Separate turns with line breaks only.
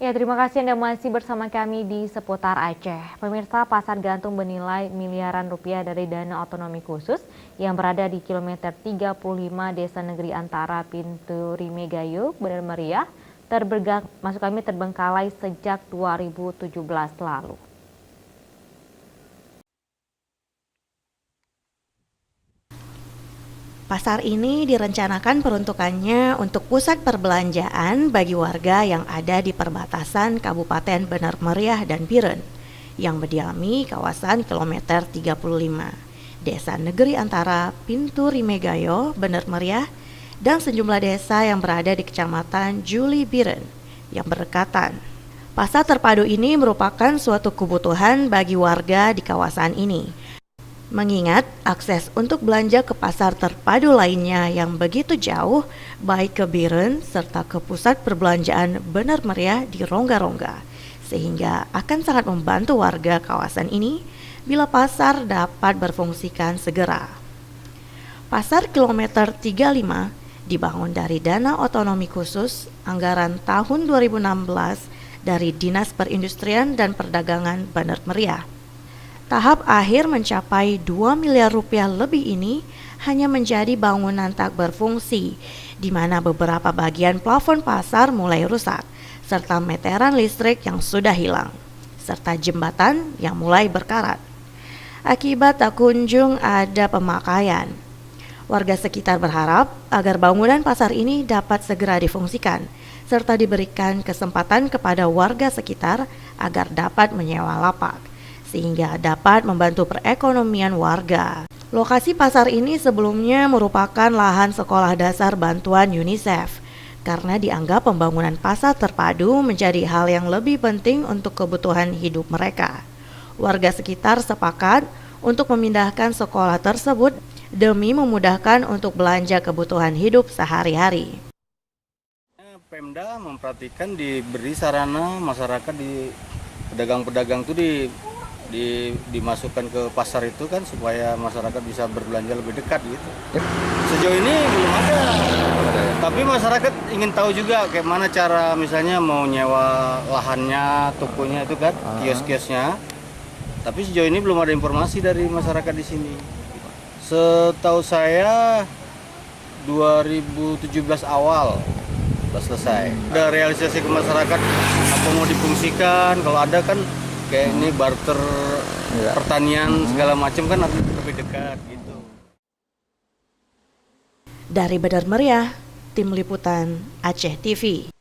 Ya, terima kasih Anda masih bersama kami di Seputar Aceh. Pemirsa, pasar gantung bernilai miliaran rupiah dari dana otonomi khusus yang berada di kilometer 35 Desa Negeri Antara Pintu Rimegayo, Bener Meriah, terbengkalai sejak 2017 lalu.
Pasar ini direncanakan peruntukannya untuk pusat perbelanjaan bagi warga yang ada di perbatasan Kabupaten Bener Meriah dan Biren yang mendiami kawasan kilometer 35 Desa Negeri Antara Pintu Rimegayo, Bener Meriah, dan sejumlah desa yang berada di Kecamatan Juli Biren yang berdekatan. Pasar terpadu ini merupakan suatu kebutuhan bagi warga di kawasan ini. Mengingat akses untuk belanja ke pasar terpadu lainnya yang begitu jauh, baik ke Biren serta ke pusat perbelanjaan Bener Meriah di Rongga-Rongga, sehingga akan sangat membantu warga kawasan ini bila pasar dapat berfungsikan segera. Pasar kilometer 35 dibangun dari dana otonomi khusus anggaran tahun 2016 dari Dinas Perindustrian dan Perdagangan Bener Meriah. Tahap akhir mencapai 2 miliar rupiah lebih ini hanya menjadi bangunan tak berfungsi, di mana beberapa bagian plafon pasar mulai rusak, serta meteran listrik yang sudah hilang, serta jembatan yang mulai berkarat. Akibat tak kunjung ada pemakaian. Warga sekitar berharap agar bangunan pasar ini dapat segera difungsikan, serta diberikan kesempatan kepada warga sekitar agar dapat menyewa lapak, sehingga dapat membantu perekonomian warga. Lokasi pasar ini sebelumnya merupakan lahan sekolah dasar bantuan UNICEF, karena dianggap pembangunan pasar terpadu menjadi hal yang lebih penting untuk kebutuhan hidup mereka. Warga sekitar sepakat untuk memindahkan sekolah tersebut demi memudahkan untuk belanja kebutuhan hidup sehari-hari.
Pemda memperhatikan diberi sarana masyarakat di pedagang-pedagang itu dimasukkan ke pasar itu kan supaya masyarakat bisa berbelanja lebih dekat gitu. Sejauh ini belum ada. Tapi masyarakat ingin tahu juga kayak mana cara misalnya mau nyewa lahannya, tokonya itu kan, kios-kiosnya. Tapi sejauh ini belum ada informasi dari masyarakat di sini. Setahu saya 2017 awal sudah selesai. Ada realisasi ke masyarakat apa mau difungsikan, kalau ada kan kayak ini barter pertanian segala macam kan lebih dekat gitu.
Dari Bener Meriah, Tim Liputan Aceh TV.